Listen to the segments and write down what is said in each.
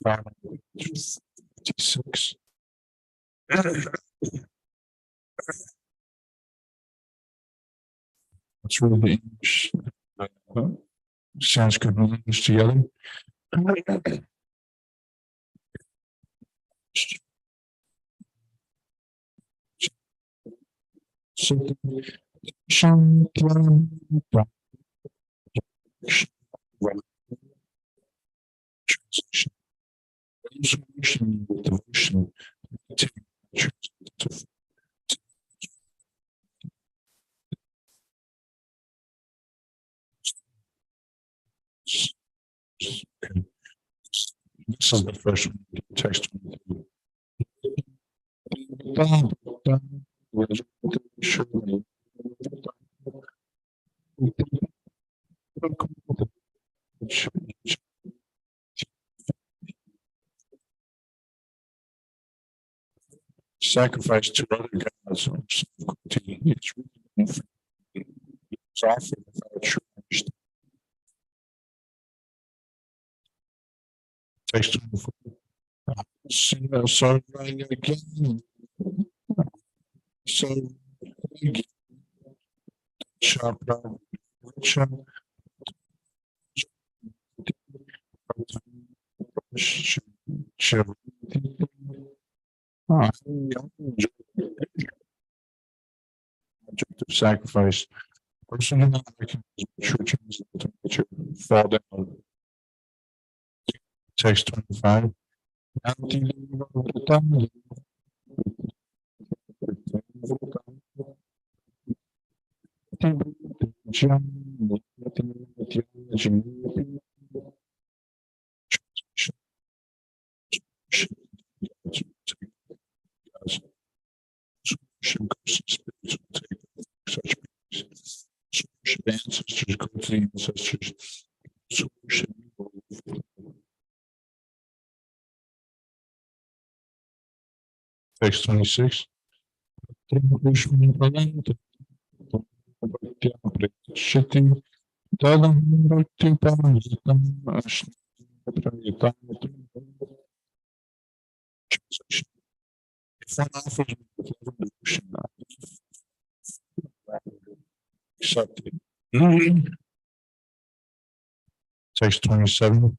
56. Let's read the English, Sanskrit and English together. Translation. Those who worship me with devotion take This is the first one, the text. Sacrifice to other gods or self-continuity is offered without true understanding. Text 24. So right again. So again. rPabhu object of sacrifice. Person who not recognize churches to fall down. Text 25. Ancestors, go to the ancestors. Text 26. Translation. If one offers me with love and devotion, I accept it. Text 27.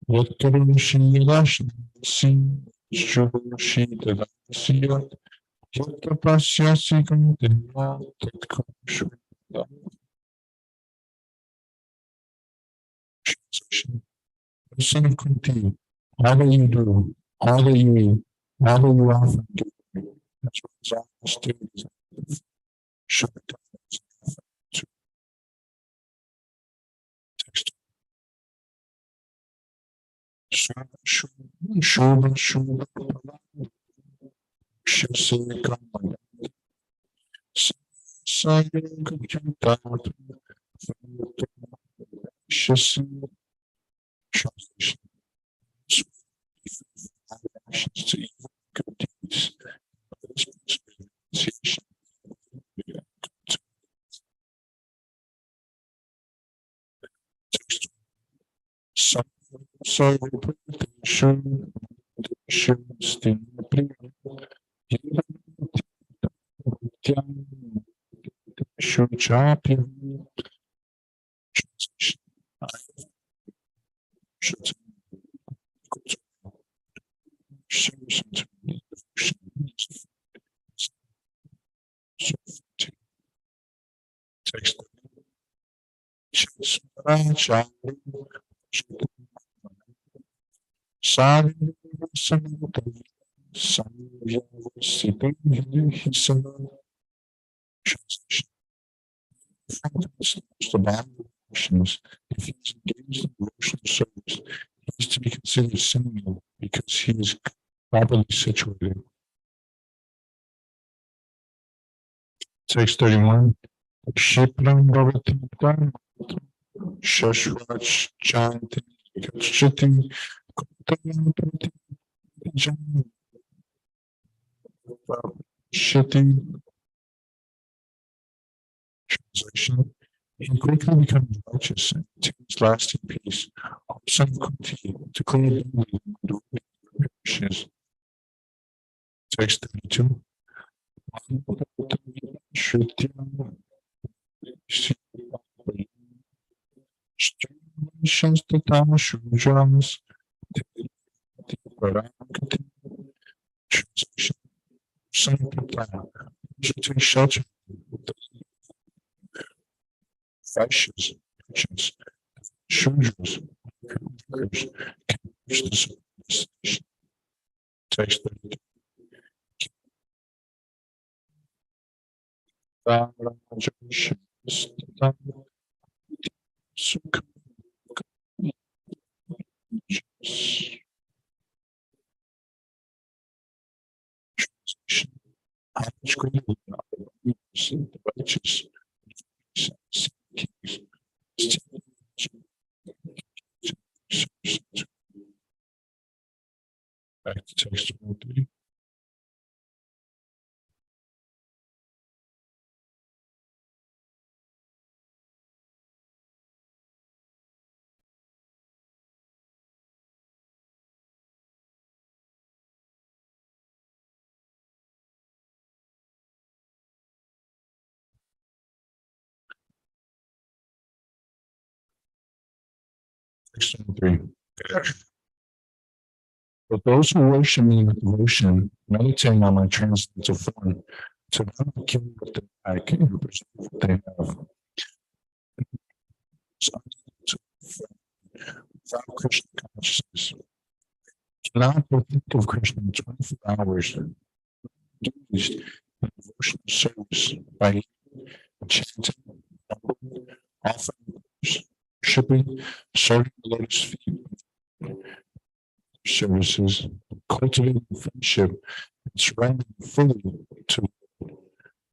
What Karushi Lash Sin Shushi Delasia Yatapasya Sigam Dena Tatkamushu. Translation. Son of Kunti, all that you do, all that you eat, all that you offer, that's what is all students should be done. Text. Shubha Shasikaman Sayoga Chantata Shasi. Translation. Actions to evil good deeds. So text. Translation. The bottom emotions, if he is engaged in devotional service, he is to be considered sinning because he is properly situated. Text 31. Shipram Bhavatam Shashwach Chanti Gachati Shati. Translation. He quickly becomes righteous and attains lasting peace. Son of Kunti, declared Text 32. Take shelter. Fascists, Christians, Shudras, workers can reach the station. Text 32. How much greater than the righteous kings. Back to text 23. Text 23. But those who worship me with devotion, meditating on my transcendental form, to them I give what they lack and preserve what they have. Without Krishna consciousness, cannot but think of Krishna 24 hours, engaged in devotional service by chanting, offering, worshiping, serving the lotus feet, services, cultivating friendship, and surrendering fully to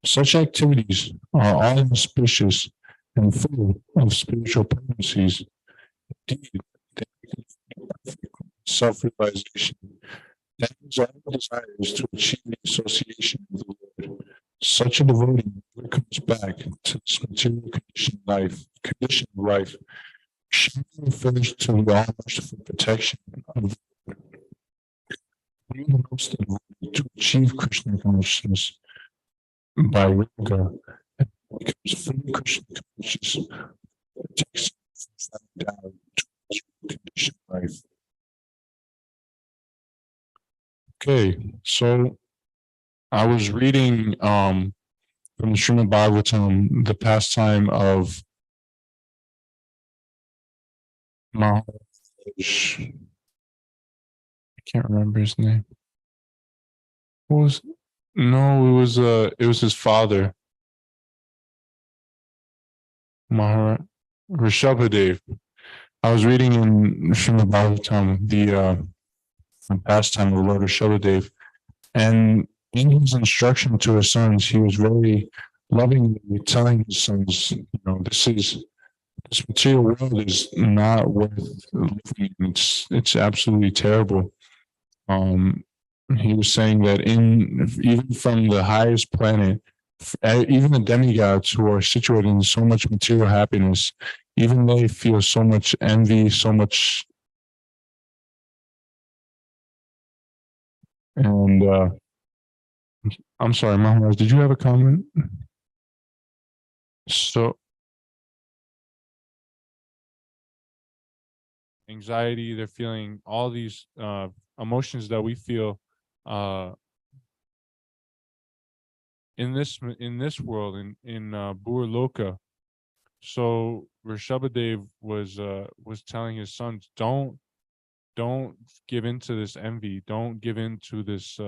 such activities are all auspicious and full of spiritual potencies. Indeed, they self-realization. That is all desires to achieve the association with the Lord. Such a devotee never comes back to this material condition of life, shamefully refers to the all-merciful protection of the Lord. He who helps the devotee to achieve Krishna consciousness by yoga and becomes fully Krishna conscious, takes down to his condition of life. Okay, so I was reading from the Srimad Bhagavatam the pastime of Maharaj. I can't remember his name. What was no, it was his father, Maharaj Rishabhadev. I was reading in Srimad Bhagavatam the pastime of Lord Rishabhadev, and in his instruction to his sons, he was very lovingly telling his sons, this material world is not worth living. It's absolutely terrible. He was saying that even from the highest planet, even the demigods who are situated in so much material happiness, even they feel so much envy, so much, and I'm sorry, Maharaj, did you have a comment? So anxiety, they're feeling all these emotions that we feel in this world, in Burloka. So Rishabhadev was telling his sons, don't give into this envy, don't give into this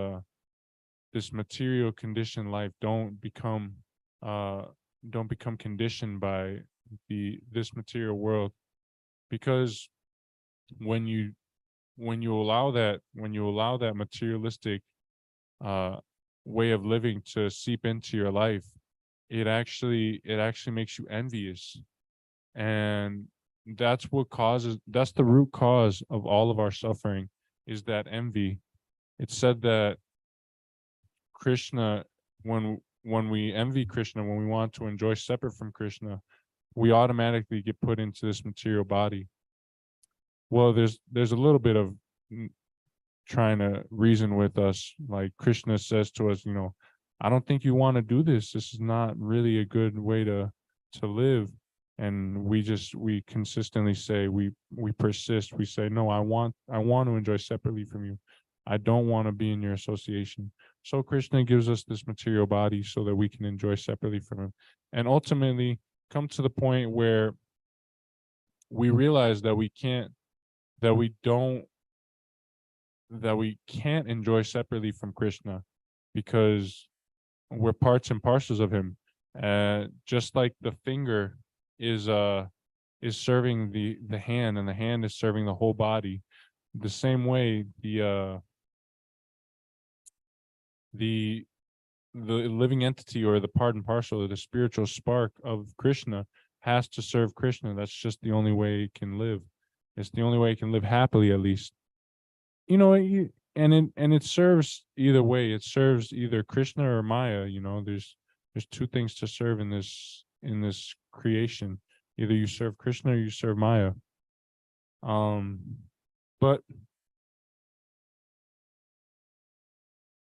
this material conditioned life, don't become conditioned by this material world, because when you allow that materialistic way of living to seep into your life, it actually makes you envious, and that's the root cause of all of our suffering, is that envy. It's said that Krishna, when we envy Krishna, when we want to enjoy separate from Krishna, we automatically get put into this material body. Well, there's a little bit of trying to reason with us. Like Krishna says to us, I don't think you want to do this. This is not really a good way to live. And we consistently say, we persist. We say, no, I want to enjoy separately from you. I don't want to be in your association. So Krishna gives us this material body so that we can enjoy separately from him, and ultimately come to the point where we realize that we can't enjoy separately from Krishna, because we're parts and parcels of him. Just like the finger is serving the hand, and the hand is serving the whole body. The same way, the living entity, or the part and parcel, or the spiritual spark of Krishna, has to serve Krishna. That's just the only way it can live. It's the only way it can live happily, at least. And it serves either way. It serves either Krishna or Maya. There's two things to serve in this creation. Either you serve Krishna or you serve Maya. But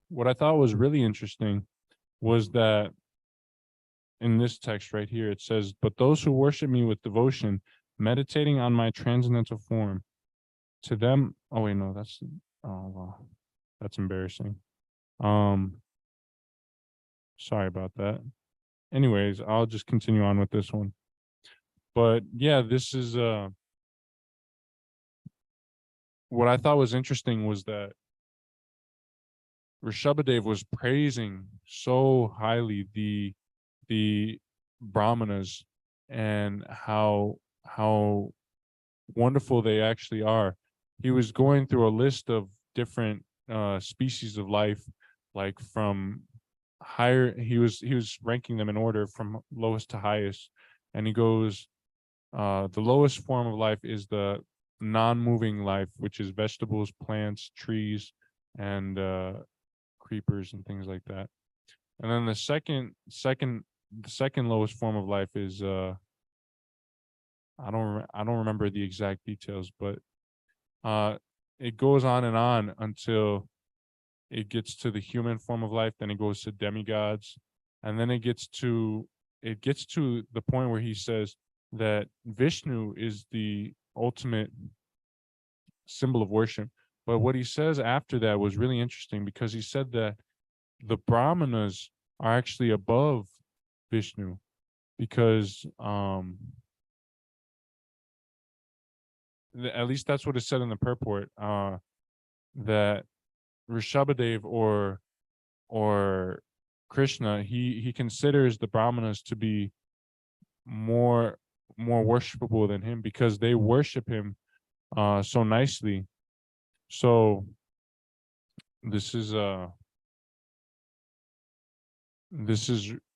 what I thought was really interesting was that in this text right here, it says, "But those who worship me with devotion, meditating on my transcendental form, to them," oh wait, no, oh wow, that's embarrassing. Sorry about that. Anyways, I'll just continue on with this one. But yeah, this is what I thought was interesting was that Rishabhadev was praising so highly the Brahmanas, and how wonderful they actually are. He was going through a list of different species of life, like from higher. He was ranking them in order from lowest to highest, and he goes, the lowest form of life is the non-moving life, which is vegetables, plants, trees, and creepers and things like that. And then the second lowest form of life is I don't remember the exact details, but it goes on and on until it gets to the human form of life. Then it goes to demigods, and then it gets to the point where he says that Vishnu is the ultimate symbol of worship. But what he says after that was really interesting, because he said that the Brahmanas are actually above Vishnu, because at least that's what it said in the purport, that Rishabhadev or Krishna, he considers the Brahmanas to be more worshipable than him, because they worship him so nicely. So this is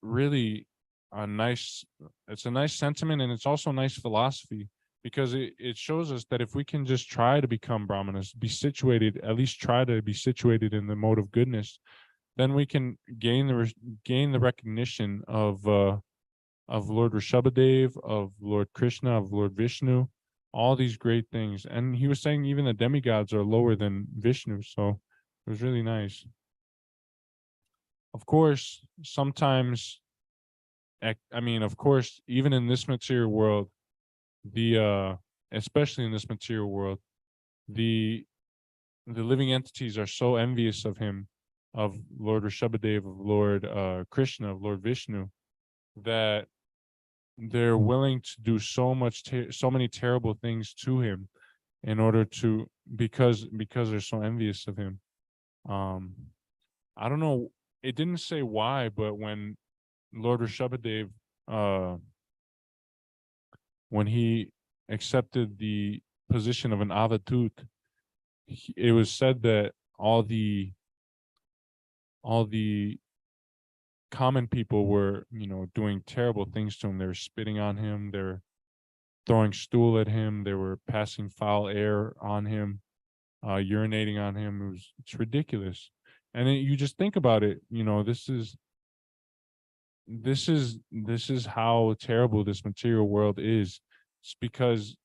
really a nice sentiment, and it's also a nice philosophy, because it shows us that if we can just try to become Brahmanas, at least try to be situated in the mode of goodness, then we can gain the recognition of Lord Rishabhadev, of Lord Krishna, of Lord Vishnu, all these great things. And he was saying even the demigods are lower than Vishnu, so it was really nice. Of course, sometimes, of course, even in this material world, especially in this material world, the living entities are so envious of him, of Lord Rishabhadev, of Lord Krishna, of Lord Vishnu, that they're willing to do so many terrible things to him in order to, because they're so envious of him. I don't know, it didn't say why, but when Lord Rishabhadev, when he accepted the position of an avatut, it was said that all the common people were, doing terrible things to him. They were spitting on him, they were throwing stool at him, they were passing foul air on him, urinating on him. It's ridiculous. And then you just think about it, this is how terrible this material world is. It's because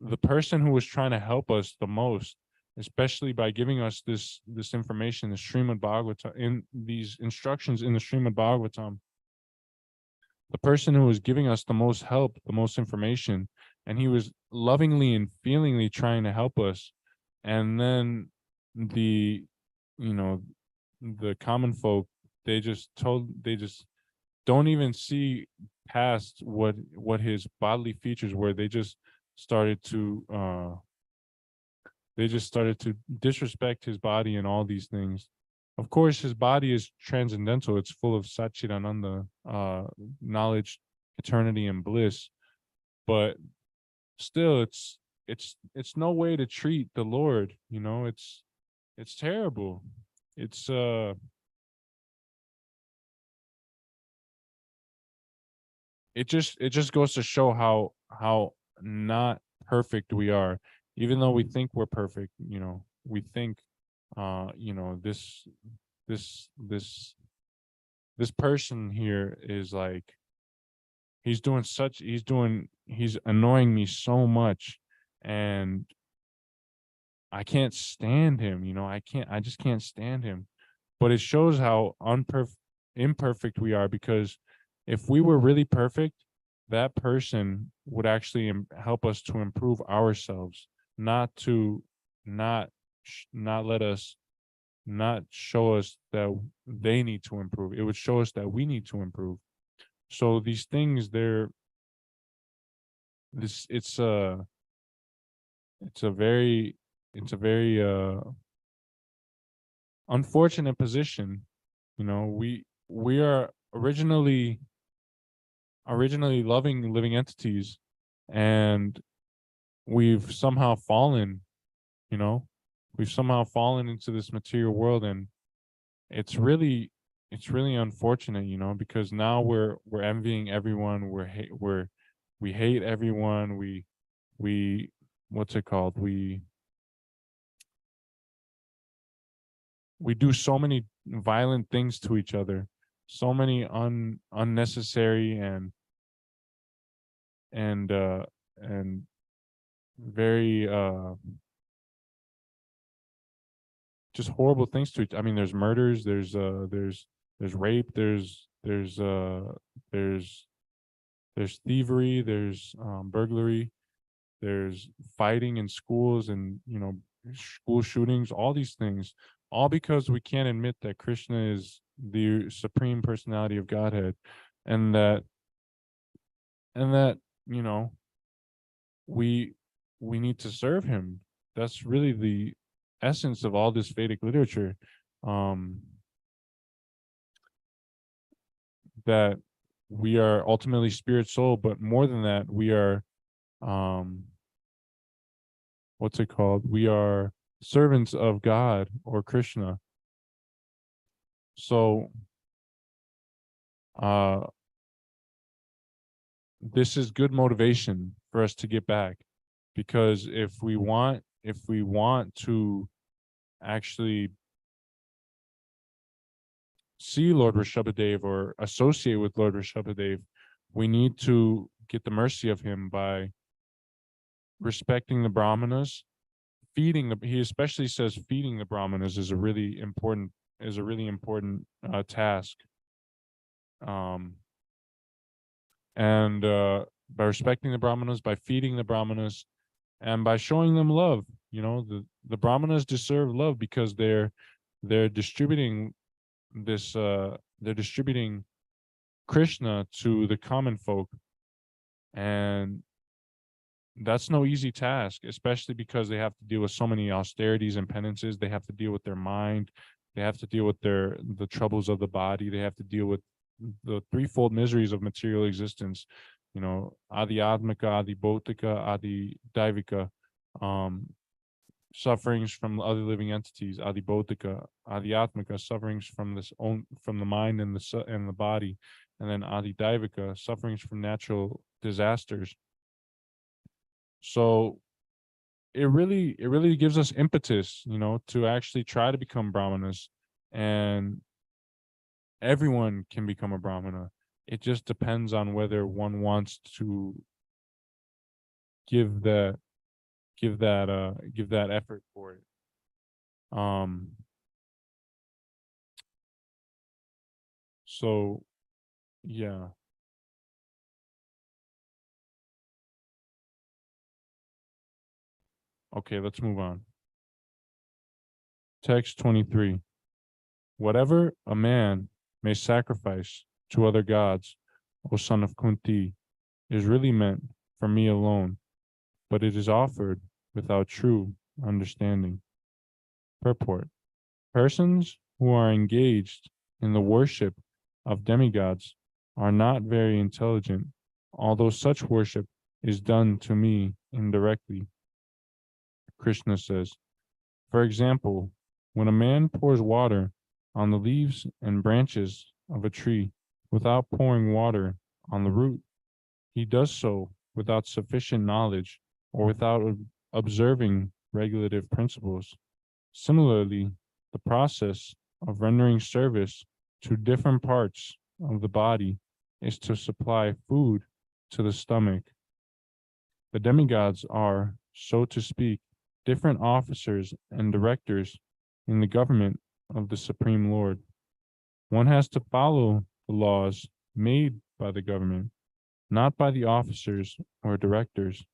the person who was trying to help us the most, especially by giving us this information, the Srimad Bhagavatam, in these instructions in the Srimad Bhagavatam, the person who was giving us the most help, the most information, and he was lovingly and feelingly trying to help us. And then the, you know, the common folk, they just don't even see past what his bodily features were. Started to they just started to disrespect his body and all these things. Of course, his body is transcendental. It's full of Satchitananda, knowledge, eternity, and bliss. But still, it's no way to treat the Lord. It's terrible. It's it just goes to show how not perfect we are, even though we think we're perfect. We think this this this person here is like, he's annoying me so much, and I can't stand him. I just can't stand him. But it shows how imperfect we are, because if we were really perfect, that person would actually help us to improve ourselves, not to not not let us, not show us that they need to improve. It would show us that we need to improve. So these things, they're this it's a very unfortunate position. We are originally loving living entities, and we've somehow fallen, you know, into this material world, and it's really unfortunate, because now we're envying everyone, we hate everyone, we what's it called? We do so many violent things to each other, so many unnecessary and uh and very just horrible things to each. I mean, there's murders, there's rape, there's thievery, there's burglary, there's fighting in schools, and school shootings, all these things, all because we can't admit that Krishna is the supreme personality of Godhead, and that you know we need to serve him. That's really the essence of all this Vedic literature. Um, that we are ultimately spirit soul, but more than that, we are um what's it called? We are servants of God or Krishna. So uh this is good motivation for us to get back, because if we want to actually see Lord Rishabhadev or associate with Lord Rishabhadev, we need to get the mercy of him by respecting the Brahmanas, he especially says feeding the Brahmanas is a really important task. Um, and by respecting the Brahmanas, by feeding the Brahmanas, and by showing them love. The Brahmanas deserve love, because they're distributing they're distributing Krishna to the common folk, and that's no easy task, especially because they have to deal with so many austerities and penances. They have to deal with their mind, they have to deal with the troubles of the body, they have to deal with the threefold miseries of material existence. Adi Admika, Adi Bautika, Adi Daivika, sufferings from other living entities, Adi Bautika, Adi Atmika, sufferings from from the mind and the body, and then Adi Daivika, sufferings from natural disasters. So it really gives us impetus, to actually try to become Brahmanas, and everyone can become a Brahmana. It just depends on whether one wants to give give that effort for it. So yeah. Okay, let's move on. Text 23. Whatever a man may sacrifice to other gods, O son of Kunti, is really meant for me alone, but it is offered without true understanding. Purport. Persons who are engaged in the worship of demigods are not very intelligent, although such worship is done to me indirectly. Krishna says, for example, when a man pours water on the leaves and branches of a tree without pouring water on the root, he does so without sufficient knowledge or without observing regulative principles. Similarly, the process of rendering service to different parts of the body is to supply food to the stomach. The demigods are, so to speak, different officers and directors in the government of the Supreme Lord. One has to follow the laws made by the government, not by the officers or directors.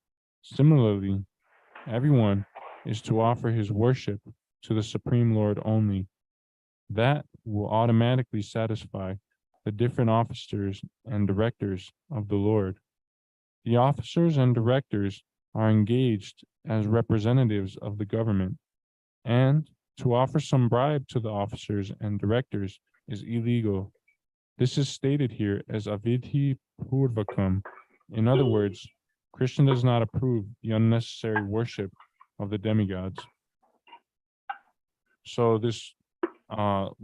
Similarly, everyone is to offer his worship to the Supreme Lord only. That will automatically satisfy the different officers and directors of the Lord. The officers and directors are engaged as representatives of the government, and to offer some bribe to the officers and directors is illegal. This is stated here as avidhi purvakam. In other words, Krishna does not approve the unnecessary worship of the demigods. So this so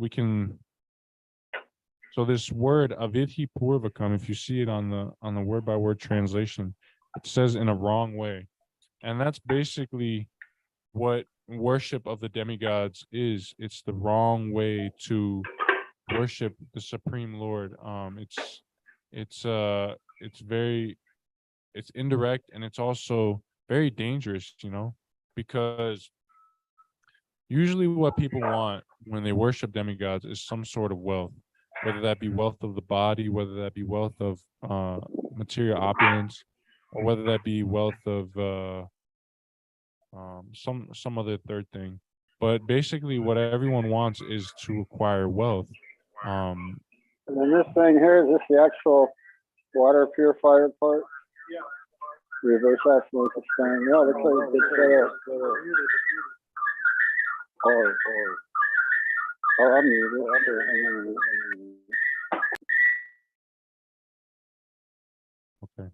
this word avidhi purvakam, if you see it on the word by word translation, it says in a wrong way. And that's basically what worship of the demigods is. It's the wrong way to worship the Supreme Lord. It's indirect, and it's also very dangerous, because usually what people want when they worship demigods is some sort of wealth, whether that be wealth of the body, whether that be wealth of material opulence, or whether that be wealth of some other third thing. But basically what everyone wants is to acquire wealth. And then this thing here, is this the actual water purifier part? Yeah. Reverse osmosis thing. Yeah, looks like a good setup. I'm muted. Okay.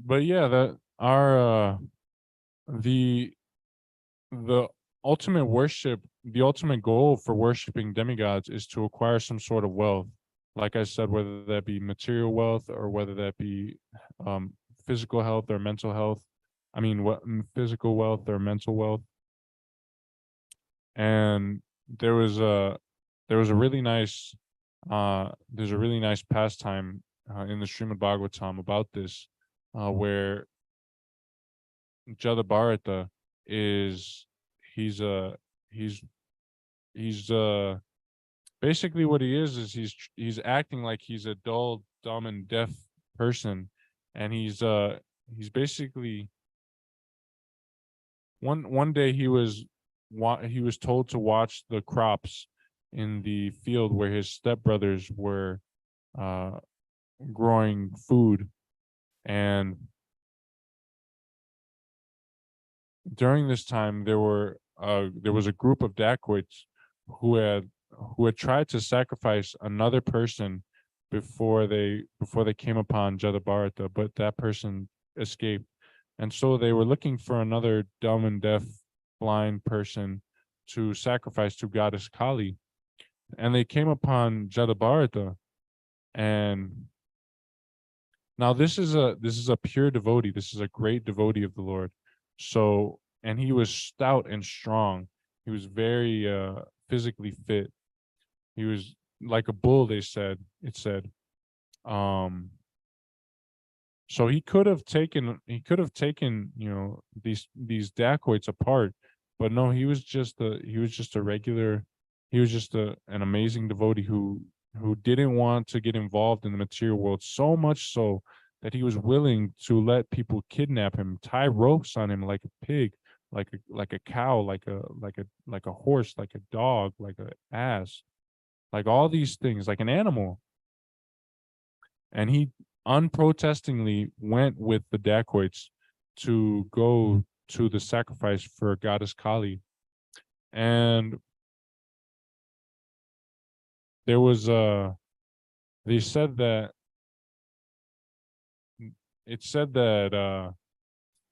But yeah, that our the ultimate worship, the ultimate goal for worshiping demigods is to acquire some sort of wealth. Like I said, whether that be material wealth or whether that be physical health or mental health. I mean, what physical wealth or mental wealth. And there was a really nice there's a really nice pastime in the Srimad Bhagavatam about this, where Jada Bharata is he's basically what he is he's acting like he's a dull, dumb, and deaf person, and he's basically one day he was told to watch the crops in the field where his stepbrothers were growing food, and during this time there was a group of dacoits who had tried to sacrifice another person before they came upon Jadabharata, but that person escaped. And so they were looking for another dumb and deaf blind person to sacrifice to goddess Kali. And they came upon Jadabharata. And now this is a pure devotee. This is a great devotee of the Lord. So, and he was stout and strong. He was very physically fit. He was like a bull, it said. So he could have taken, these dacoits apart, but no, he was just a regular, he was just an amazing devotee who didn't want to get involved in the material world, so much so that he was willing to let people kidnap him, tie ropes on him like a pig, like a cow, like a horse, like a dog, like an ass, like all these things, like an animal. And he unprotestingly went with the dacoits to go to the sacrifice for goddess Kali. And there was they said that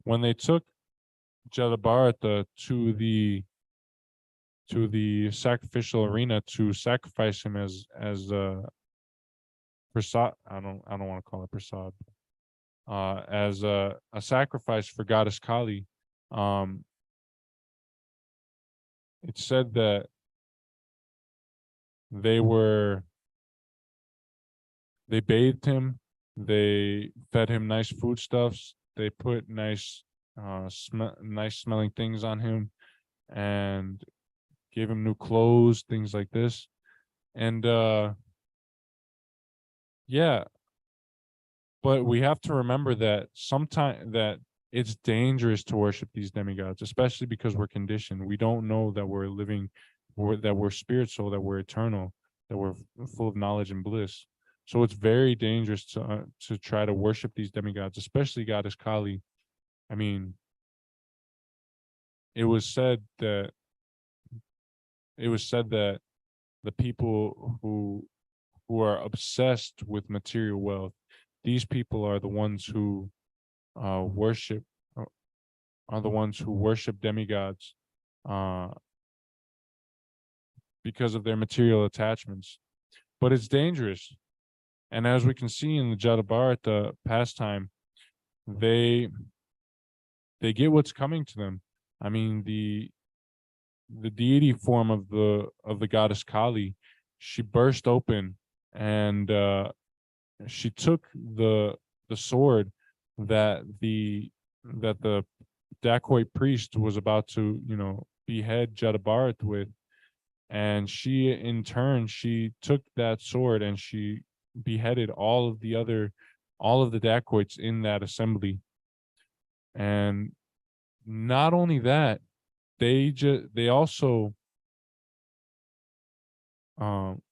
when they took Jalabarata to the sacrificial arena to sacrifice him as prasad, I don't want to call it prasad, as a sacrifice for goddess Kali. It said that they bathed him, they fed him nice foodstuffs, they put nice smelling things on him, and gave him new clothes, things like this. And yeah, but we have to remember that sometimes that it's dangerous to worship these demigods, especially because we're conditioned. We don't know that we're living, that we're spiritual, that we're eternal, that we're full of knowledge and bliss. So it's very dangerous to try to worship these demigods, especially goddess Kali. I mean, it was said that the people who are obsessed with material wealth, these people are the ones who worship are the ones who worship demigods uh, because of their material attachments. But it's dangerous. And as we can see in the Jatabarata pastime, they get what's coming to them. I mean, the deity form of the goddess Kali, she burst open, and she took the sword that the dacoit priest was about to, behead Jatabarat with. And she, in turn, she took that sword and she beheaded all of the dacoits in that assembly. And not only that, they also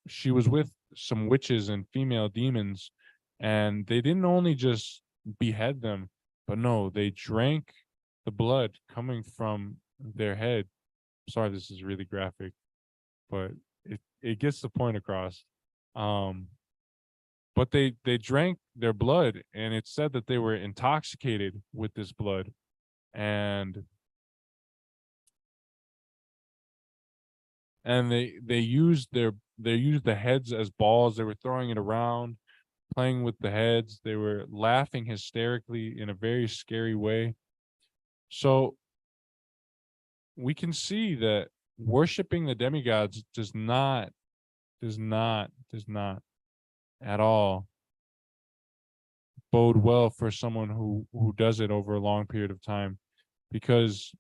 she was with some witches and female demons, and they didn't only just behead them, but no, they drank the blood coming from their head. Sorry, this is really graphic, but it gets the point across. But they drank their blood, and it said that they were intoxicated with this blood, and they used the heads as balls. They were throwing it around, playing with the heads. They were laughing hysterically in a very scary way. So we can see that worshiping the demigods does not at all bode well for someone who does it over a long period of time, because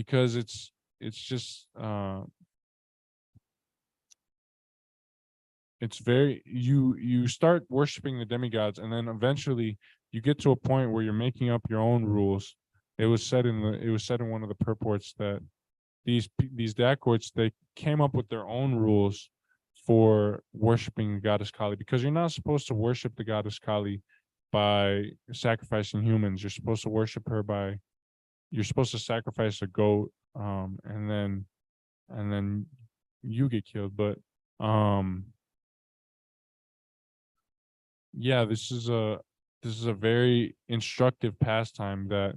it's just it's very, you start worshiping the demigods, and then eventually you get to a point where you're making up your own rules. It was said in one of the purports that these dacoits, they came up with their own rules for worshiping goddess Kali, because you're not supposed to worship the goddess Kali by sacrificing humans. You're supposed to worship her by, you're supposed to sacrifice a goat, and then you get killed. But yeah, this is a very instructive pastime, that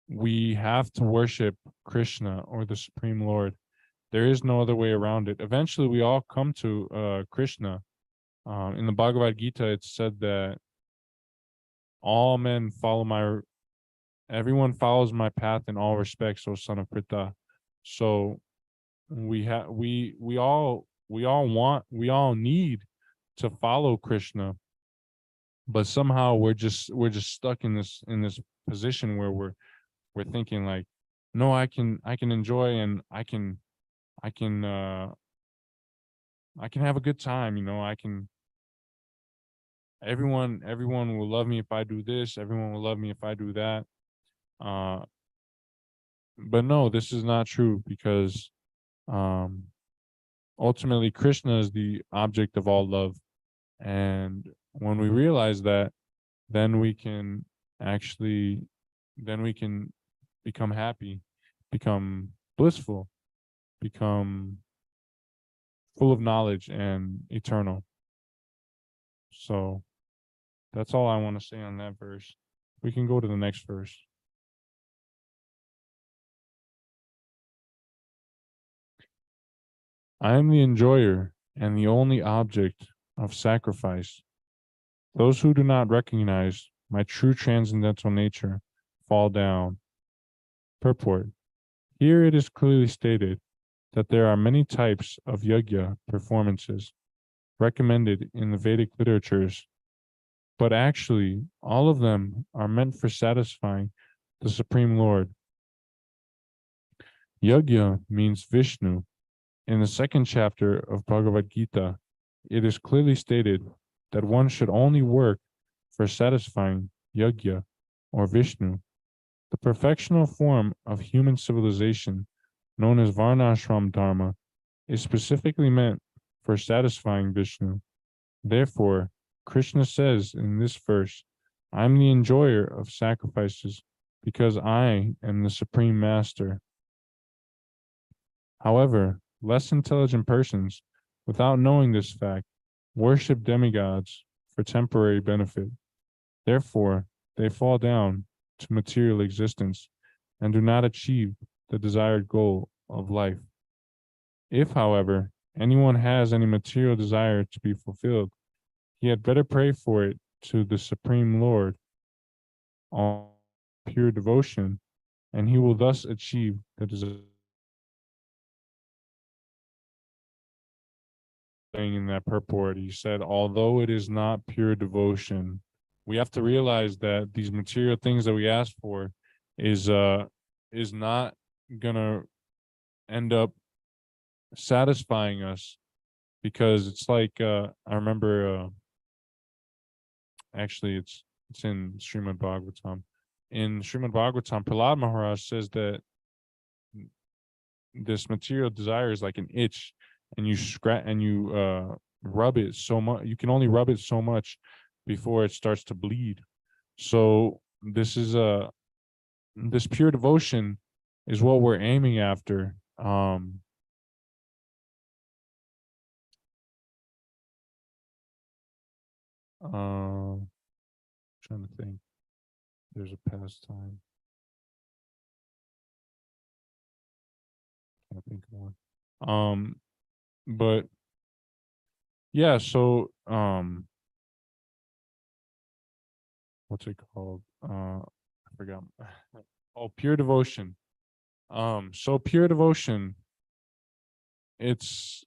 we have to worship Krishna, or the Supreme Lord. There is no other way around it. Eventually we all come to Krishna. In the Bhagavad Gita, it's said that all men everyone follows my path in all respects, O son of Pritha. So we all need to follow Krishna, but somehow we're just stuck in this position where we're thinking like, no, I can enjoy, and I can have a good time, everyone will love me if I do this, everyone will love me if I do that. uh but no, this is not true, because um ultimately Krishna is the object of all love. And when we realize that, then we can actually then we can become happy, become blissful, become full of knowledge and eternal. So that's all I want to say on that verse. We can go to the next verse. I am the enjoyer and the only object of sacrifice. Those who do not recognize my true transcendental nature fall down. Purport. Here it is clearly stated that there are many types of yajna performances recommended in the Vedic literatures, but actually all of them are meant for satisfying the Supreme Lord. Yajna means Vishnu. In the second chapter of Bhagavad Gita, it is clearly stated that one should only work for satisfying Yajna or Vishnu. The perfectional form of human civilization, known as Varnashram Dharma, is specifically meant for satisfying Vishnu. Therefore, Krishna says in this verse, I am the enjoyer of sacrifices because I am the Supreme Master. However, less intelligent persons, without knowing this fact, worship demigods for temporary benefit. Therefore, they fall down to material existence and do not achieve the desired goal of life. If, however, anyone has any material desire to be fulfilled, he had better pray for it to the Supreme Lord on pure devotion, and he will thus achieve the desire. In that purport, he said, although it is not pure devotion, we have to realize that these material things that we ask for is not gonna end up satisfying us, because it's like I remember actually it's in Srimad Bhagavatam. In Srimad Bhagavatam, Prahlad Maharaj says that this material desire is like an itch, and you rub it so much. You can only rub it so much before it starts to bleed. So this is this pure devotion is what we're aiming after. Trying to think. There's a pastime. I think of one. But yeah, so what's it called? I forgot. Oh, pure devotion. So pure devotion, it's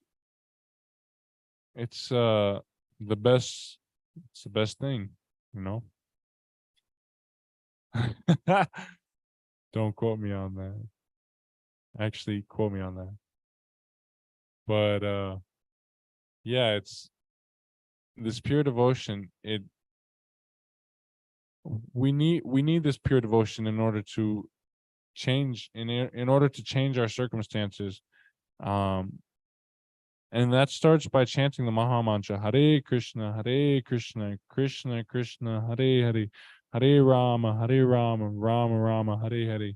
the best, it's the best thing, you know. Don't quote me on that. Actually, quote me on that. But yeah, it's this pure devotion. We need this pure devotion in order to change, in order to change our circumstances. And that starts by chanting the Maha Mantra, Hare Krishna, Krishna Krishna, Hare Hare, Hare Rama, Rama Rama, Hare Hare.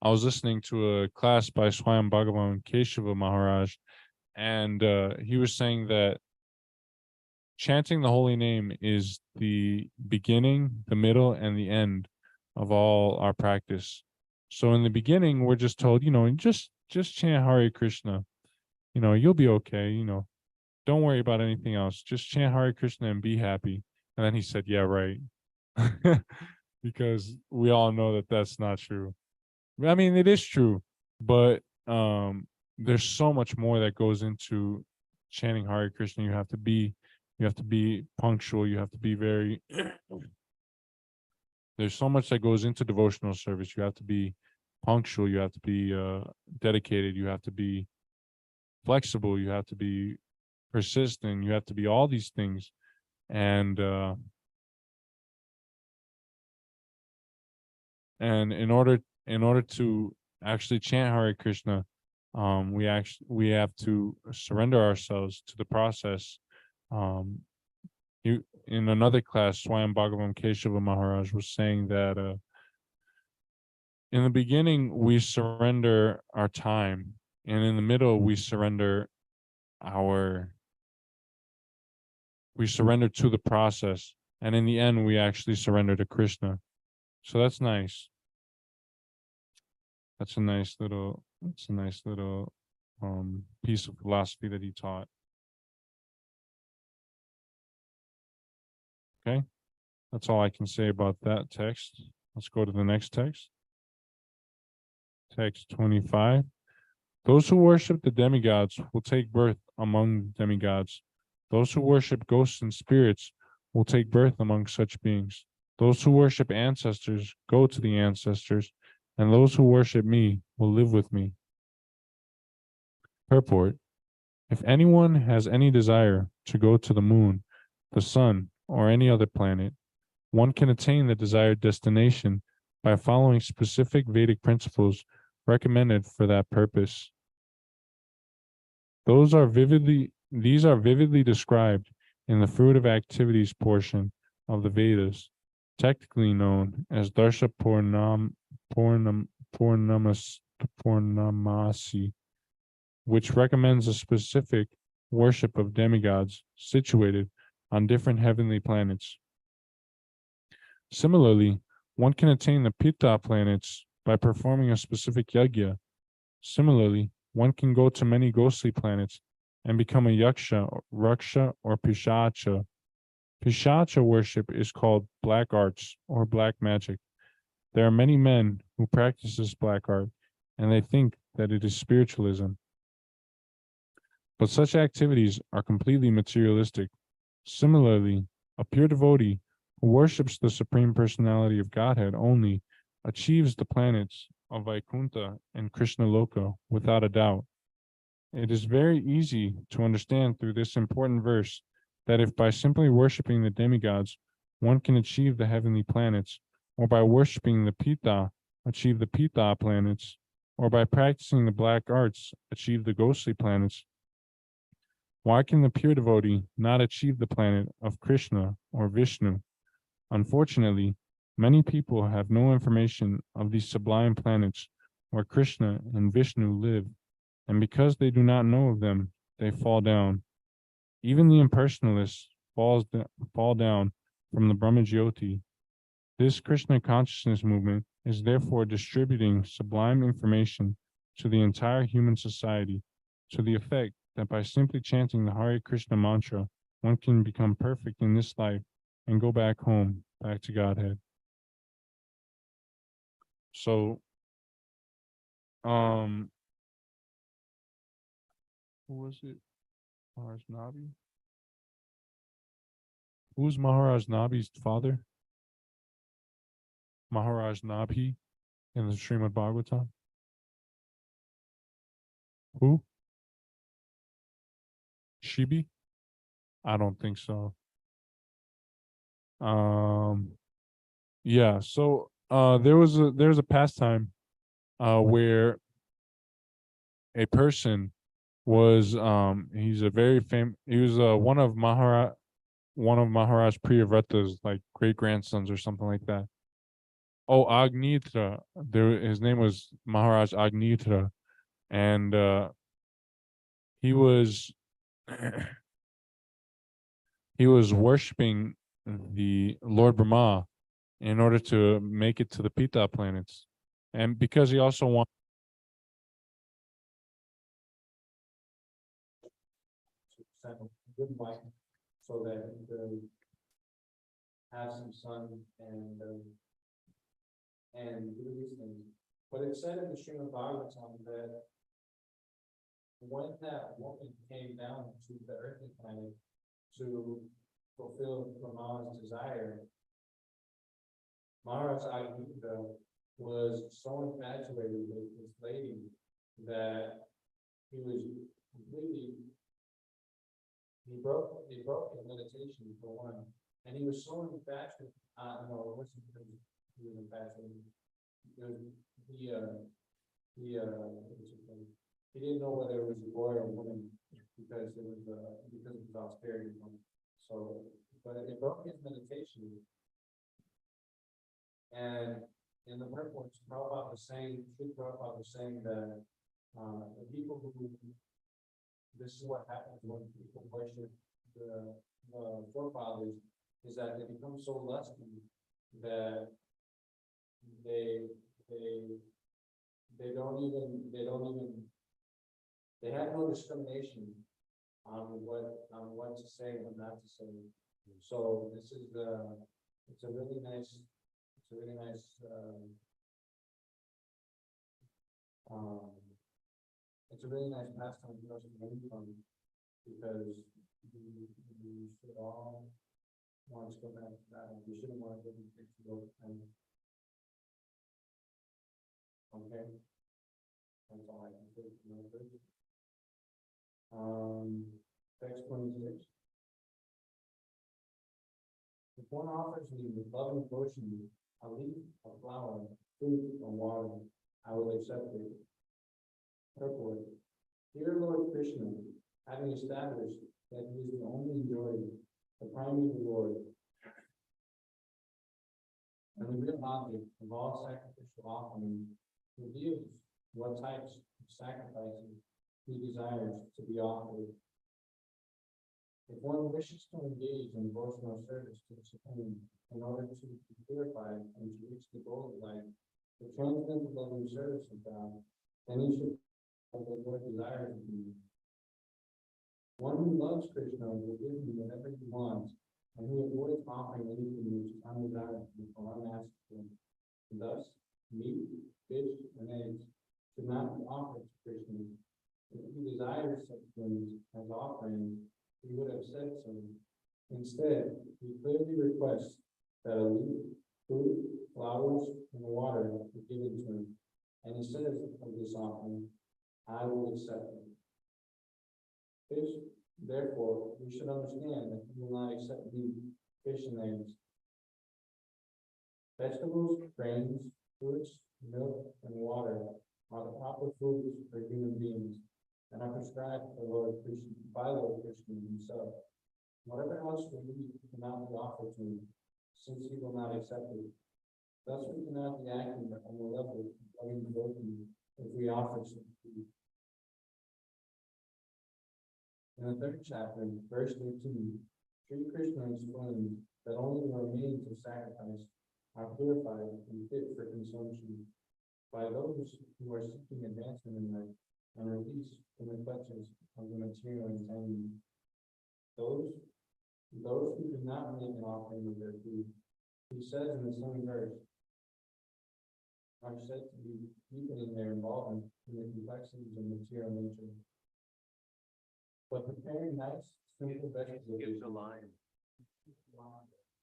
I was listening to a class by Swayam Bhagavan Keshava Maharaj, and he was saying that chanting the holy name is the beginning, the middle, and the end of all our practice. So in the beginning, we're just told, just chant Hare Krishna. You'll be okay. Don't worry about anything else. Just chant Hare Krishna and be happy. And then he said, yeah, right. Because we all know that that's not true. I mean, it is true, but there's so much more that goes into chanting Hare Krishna. You have to be You have to be punctual. You have to be very, there's so much that goes into devotional service. You have to be punctual. You have to be dedicated. You have to be flexible. You have to be persistent. You have to be all these things. And in order to actually chant Hare Krishna, we have to surrender ourselves to the process. In another class, Swayam Bhagavan Keshava Maharaj was saying that in the beginning we surrender our time, and in the middle we surrender to the process, and in the end we actually surrender to Krishna. So that's nice. That's a nice little piece of philosophy that he taught. Okay, that's all I can say about that text. Let's go to the next text. Text 25. Those who worship the demigods will take birth among demigods. Those who worship ghosts and spirits will take birth among such beings. Those who worship ancestors go to the ancestors, and those who worship me will live with me. Purport. If anyone has any desire to go to the moon, the sun, or any other planet, one can attain the desired destination by following specific Vedic principles recommended for that purpose. These are vividly described in the fruit of activities portion of the Vedas, technically known as Darsha Purnamasi, which recommends a specific worship of demigods situated on different heavenly planets. Similarly, one can attain the Pitta planets by performing a specific yajna. Similarly, one can go to many ghostly planets and become a yaksha, raksha, or pishacha. Pishacha worship is called black arts or black magic. There are many men who practice this black art, and they think that it is spiritualism. But such activities are completely materialistic. Similarly, a pure devotee who worships the Supreme Personality of Godhead only achieves the planets of Vaikuntha and Krishna Loka without a doubt. It is very easy to understand through this important verse that if by simply worshiping the demigods one can achieve the heavenly planets, or by worshiping the Pitta achieve the Pitta planets, or by practicing the black arts achieve the ghostly planets, why can the pure devotee not achieve the planet of Krishna or Vishnu? Unfortunately, many people have no information of these sublime planets where Krishna and Vishnu live, and because they do not know of them, they fall down. Even the impersonalists fall down from the Brahmajyoti. This Krishna consciousness movement is therefore distributing sublime information to the entire human society, to the effect that by simply chanting the Hare Krishna mantra, one can become perfect in this life and go back home, back to Godhead. So, who was it? Maharaj Nabi? Who's Maharaj Nabi's father? Maharaj Nabhi in the Srimad Bhagavatam? Who? Shibi? I don't think so. Yeah, so there's a pastime where a person was he was one of Maharaj Priyavrata's like great grandsons or something like that. Oh, Agnitra. His name was Maharaj Agnitra, and he was he was worshiping the Lord Brahma in order to make it to the Pitta planets, and because he also wanted to have a good wife, so that he could have some son and do these things. But it said in the Srimad Bhagavatam that when that woman came down to the earthly planet, to fulfill Brahma's desire, Maharaj Agnika was so infatuated with this lady that he was completely, he broke his meditation for one, and he was so infatuated, no, it wasn't because he was infatuated, because he didn't know whether it was a boy or a woman, because it was, because of his austerity. So, but it broke his meditation. And in the purports, Prabhupada was saying that the people who, this is what happens when people worship the forefathers, is that they become so lusty that they have no discrimination on what to say and what not to say. So this is it's a really nice pastime for us to learn from, because we should all want to go back to that. We shouldn't want to go to and okay. That's all I can say from my verse. Text 26. If one offers me with love and devotion a leaf, a flower, fruit, or water, I will accept it. Purport. Dear Lord Krishna, having established that he is the only joy, the primary Lord, and the real object of all sacrificial offerings, reveals what types of sacrifices he desires to be offered. If one wishes to engage in devotional service to the Supreme in order to be purified and to reach the goal of life, the transcendental loving service of God, then he should have what desires to be. One who loves Krishna will give him whatever he wants, and he avoids offering anything which is undesirable or unasked for. Thus, meat, fish, and eggs should not be offered to Krishna. If he desires such things as offerings, he would have said so. Instead, he clearly requests that a leaf, fruit, flowers, and water be given to him. And he says of this offering, I will accept it. Fish, therefore, we should understand that he will not accept meat, fish, and eggs. Vegetables, grains, fruits, milk, and water are the proper foods for human beings, and are prescribed by Lord Krishna himself. Whatever else we eat cannot be offered to him, since he will not accept it. Thus we cannot be acting on the level of loving devotion if we offer such food. In the third chapter, verse 13, Sri Krishna explains that only the remains of sacrifice are purified and fit for consumption by those who are seeking advancement in life and release from the clutches of the material entanglement. Those who do not make an offering of their food, he says in the same verse, are said to be deepening their involvement in the complexities of material nature. But preparing nice, simple vegetables. Gives a line.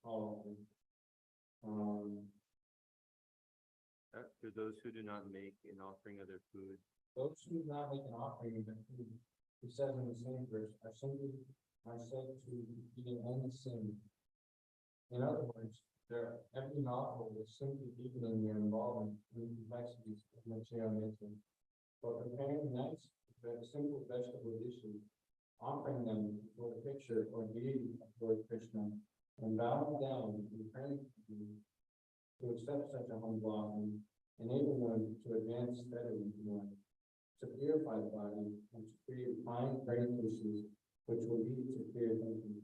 Oh, okay. To those who do not make an offering of their food. Those who do not make an offering of their food, he says in the same verse, are said to be in only sin. In other words, every novel is simply deepening their involvement in the complexities of material nature. But preparing nice, simple vegetable dishes, offering them for the picture or deity of Lord Krishna, and bowing down and praying to accept such a humble offering, enable one to advance steadily in life, to purify the body, and to create fine practices which will lead to clear thinking.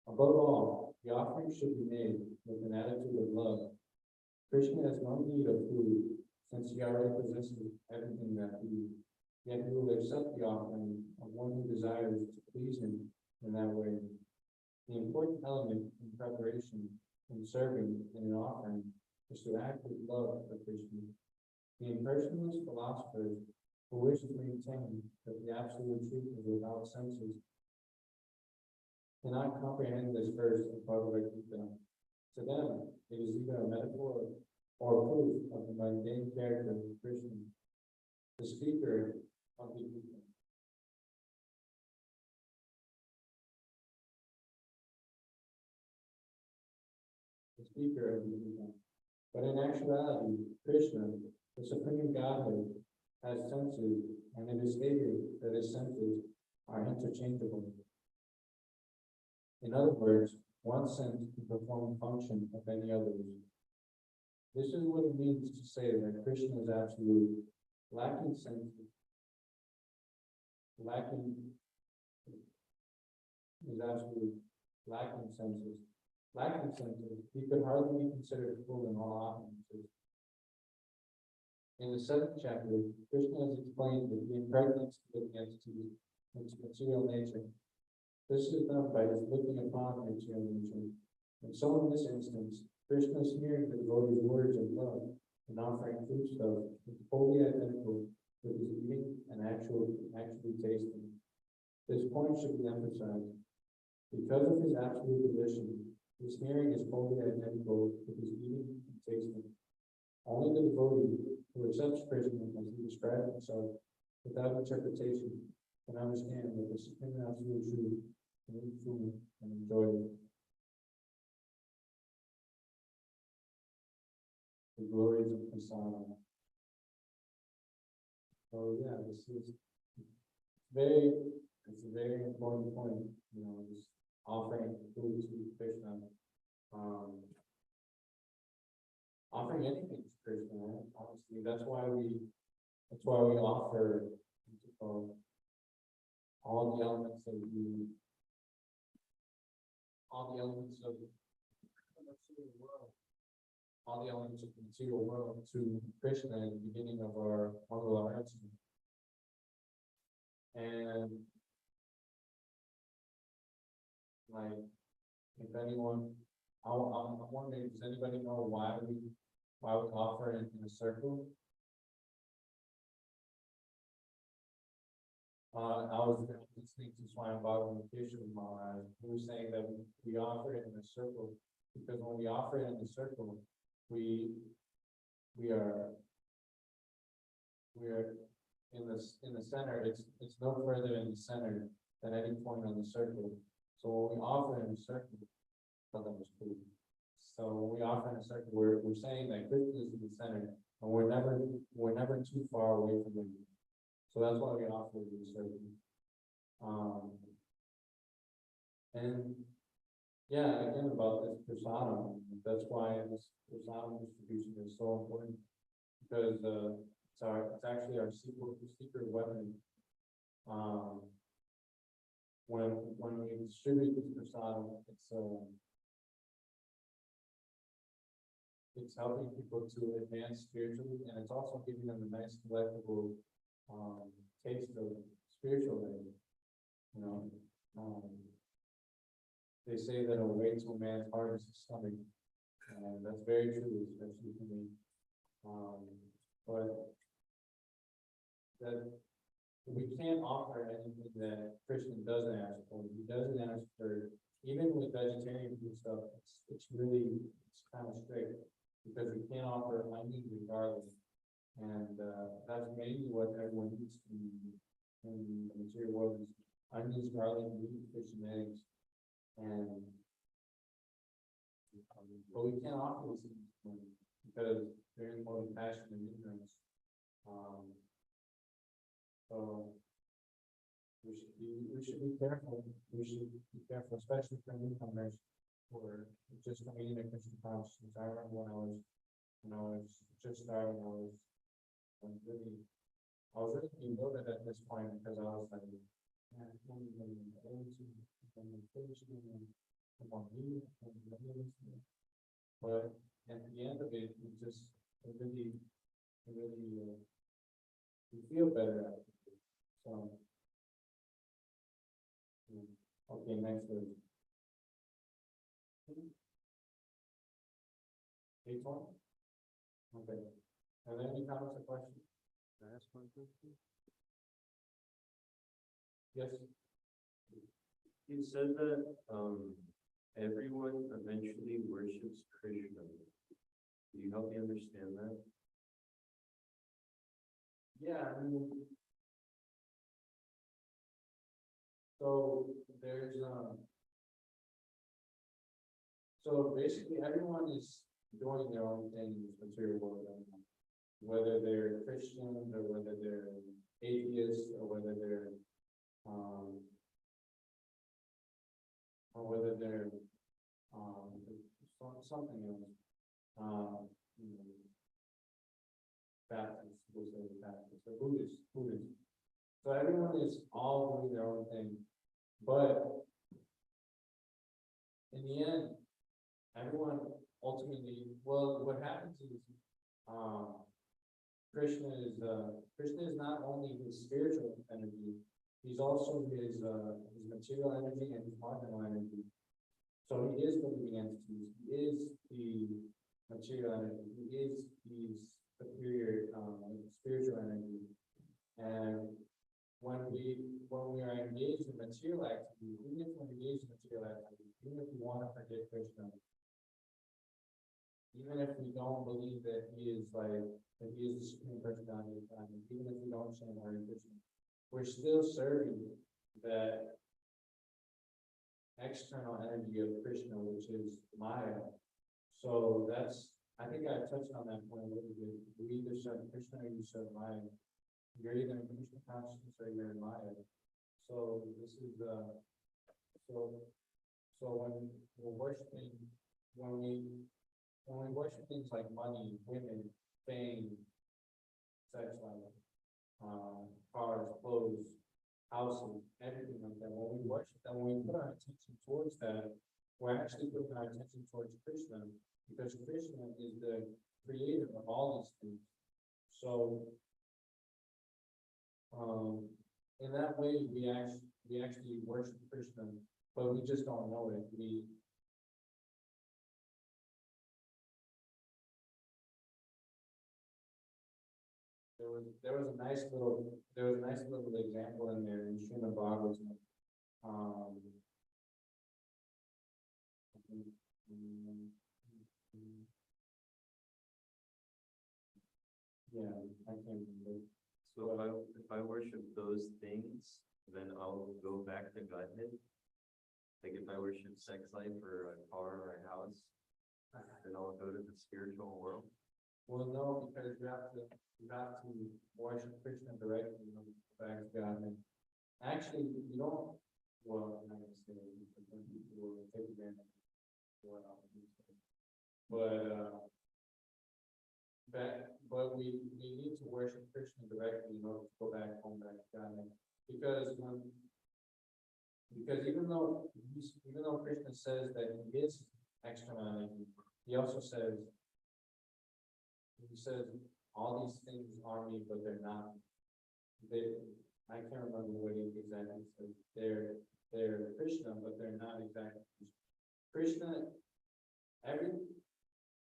Above all, the offering should be made with an attitude of love. Krishna has no need of food, since he already possesses everything that he, yet he will accept the offering of one who desires to please him in that way. The important element in preparation, in serving, and in offering is to act with love for Krishna. The impersonalist philosophers who wish to maintain that the absolute truth is without senses cannot comprehend this verse of Bhagavad Gita. To them, it is either a metaphor or proof of the mundane character of Krishna, the speaker of the Gita. The speaker of the Gita. But in actuality, Krishna, the Supreme Godhead, has senses, and it is stated that his senses are interchangeable. In other words, one sense can perform the function of any others. This is what it means to say that Krishna is absolute, lacking senses, lacking senses. Lacking senses, he could hardly be considered full in all opulence. In the 7th chapter, Krishna has explained that he impregnates living entities into material nature. This is done by his looking upon material nature. And so in this instance, Krishna's hearing the devotee's words of love and offering foodstuff is wholly identical with his eating and actually tasting. This point should be emphasized. Because of his absolute position, his hearing is wholly identical with his eating and tasting. Only the devotee who accepts Krishna as he described himself without interpretation can understand that the supreme absolute truth can eat food and enjoy it. The glories of Prasadam. So yeah, it's a very important point, this offering food to Krishna. Offering anything to Krishna, right? Honestly, that's why we offer all the elements of the material world to Krishna at the beginning of our Mangala Arati. And like, if anyone, I'm wondering, does anybody know why we offer it in a circle? I was listening to Swami Bhagavad Gita Maharaj, who was saying that we offer it in a circle because when we offer it in a circle, we are in the center. It's no further in the center than any point on the circle. So when we offer in a circle, so when we offer in a circle, we're saying that Krishna is in the center, and we're never too far away from him. So that's why we offer in a circle. And yeah, again about this prasadam, that's why this prasadam distribution is so important, because it's actually our secret weapon. When we distribute this prasadam, it's helping people to advance spiritually, and it's also giving them a nice delectable taste of spiritual living. They say that a way to a man's heart is his stomach, and that's very true, especially for me. But that we can't offer anything that Krishna doesn't ask for. He doesn't ask for, even with vegetarian food stuff, it's kind of strict, because we can't offer onions and garlic. And that's mainly what everyone eats in the material world, is onions, garlic, meat, fish, and eggs. And but we can't offer these things because there is more passion and ignorance. So we should be careful. We should be careful, especially for newcomers who are just coming in a Christian consciousness. I remember when I was just starting, I was really bewildered at this point, because I was like, man, but at the end of it, you feel better after it. So, okay, next word. 8:20? Okay. Are there any comments or questions? Can I ask one question? Yes. You said that, everyone eventually worships Krishna. Can you help me understand that? Yeah, I mean. So there's, so basically everyone is doing their own thing in this material world right now. Whether they're Christians or whether they're atheists or whether they're, something else, you know, Baptists, we'll say Baptists, or Buddhists. So everyone is all doing their own thing, but in the end, everyone ultimately, well, what happens is, Krishna is not only his spiritual energy, he's also his material energy and his marginal energy. So he is the living entities, he is the material energy, he is the superior spiritual energy. And when we are engaged in material activity, even if we're engaged in material activity, even if we want to forget Krishna, even if we don't believe that he is that he is the supreme personality of God, even if we don't chant Hare Krishna, we're still serving that external energy of Krishna, which is Maya. So I think I touched on that point a little bit. You either serve Krishna or you serve Maya. You're either in Krishna consciousness or you're in Maya. So this is so when we're worshiping, when we worship things like money, women, fame, sex life, cars, clothes, houses, everything like that. When we worship that, when we put our attention towards that, we're actually putting our attention towards Krishna, because Krishna is the creator of all these things. So, in that way, we actually worship Krishna, but we just don't know it. There was a nice little example in there in Srimad Bhagavatam. Yeah, I can't remember. So if I worship those things, then I'll go back to Godhead. Like if I worship sex life or a car or a house, then I'll go to the spiritual world. Well, no, because you have to worship Krishna directly, you know, back to God. And actually, you don't. Well, I'm not gonna say it because then people will take advantage of what I'm saying. But we need to worship Krishna directly in order to go back home, back to God. Because even though Krishna says that he is external energy, he also says all these things are me, but they're not. I can't remember what he exactly says. They're Krishna, but they're not exactly Krishna.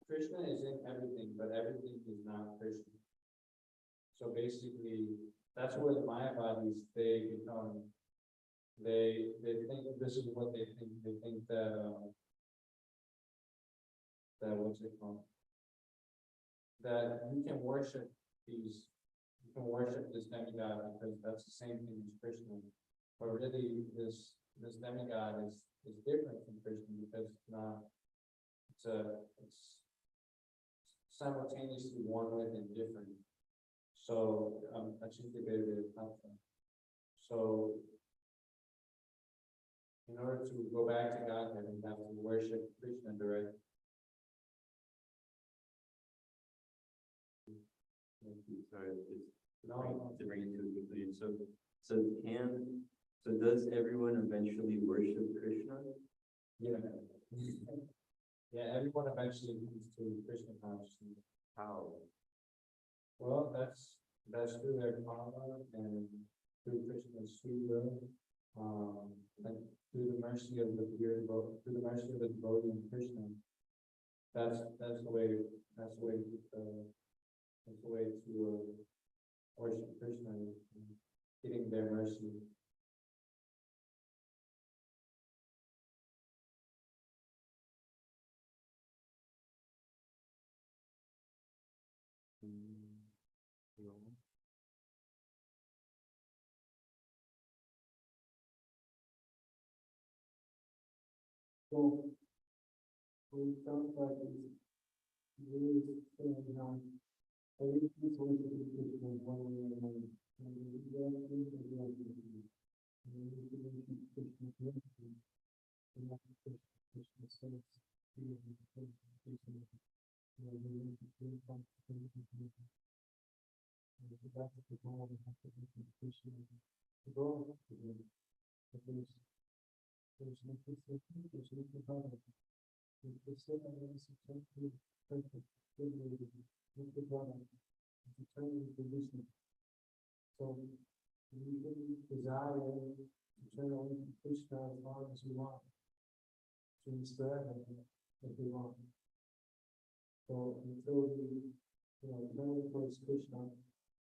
Krishna is in everything, but everything is not Krishna. So basically, that's where the Maya bodies they think this is what they think. They think that what's it called? That you can worship this demigod because that's the same thing as Krishna. But really this demigod is different from Krishna because it's simultaneously one with and different. So so in order to go back to Godhead, we have to worship Krishna directly. Sorry, No, to bring it to a conclusion. So does everyone eventually worship Krishna? yeah. Yeah, everyone eventually leads to Krishna consciousness. How? Well, that's through their karma and through Krishna's free will, and through the mercy of the devotee in Krishna. That's the way to worship Krishna, getting their mercy. So, we sounds like it's really saying how everything's going to be different one way or another. And we do that thing and we have to do it. And we need to make it Krishna directly. And not Krishna sense. We have to take Krishna. You know, we need to bring back the Krishna. And if that's the goal, we have to make it Krishna. The goal is to do it. But there's no Krishna, there's no Bhagavad. If the Krishna is essentially perfect, good lady, with the Bhagavad, it's eternally conditioned. So we can desire to turn away from Krishna as long as we want, to inspire him if we want. So until we, turn towards Krishna,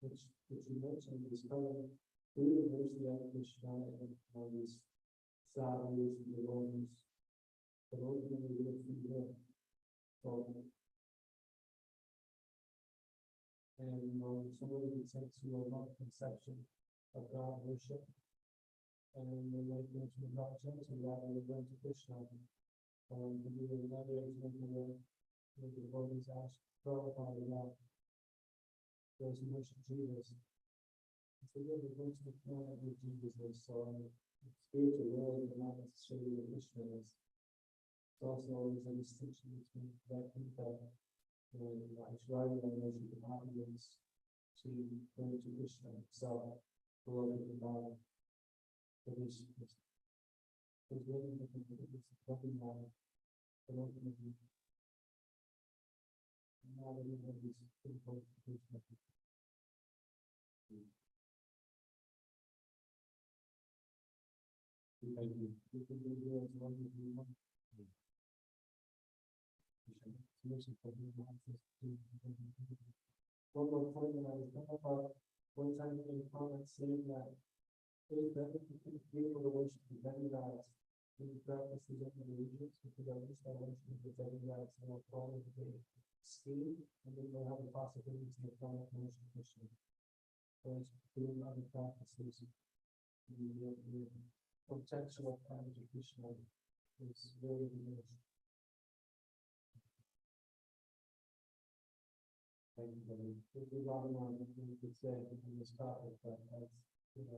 which you mentioned is coming through the mercy of Krishna and all these sadhus and devotees, but ultimately we live through him. So, and somebody gets into a wrong conception of God worship, and then they go to God gentle rather than going to Krishna. To do another example where the devotees ask Prabhupada about those who worship Jesus. He said, yeah, we're going to the planet where Jesus is, so the spiritual world is not necessarily where Krishna is. It's also there's a distinction between that and Aishwarya and worship of audience to go to Krishna himself, the Lord of the body. But there's really different things that recognize the ultimately not everybody's critical to Krishna. You can do it as long as you want. One more point that I was thinking about, one time in a comment saying that it is better to be able to worship the demigods than to practice the different religions, because at least I worship the demigods and will fall into the scheme, and then they'll have the possibility to apply that worship Krishna. Whereas doing other practices, the potential of coming to Krishna is very diminished. There's a lot more that we could say on this topic, but that's, just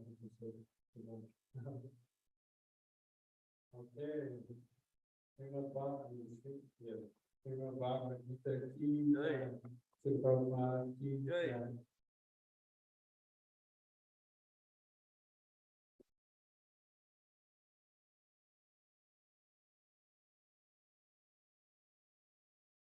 okay. Bring up Bhagavad Gita. Bring up Bhagavad Gita HG Jagannath.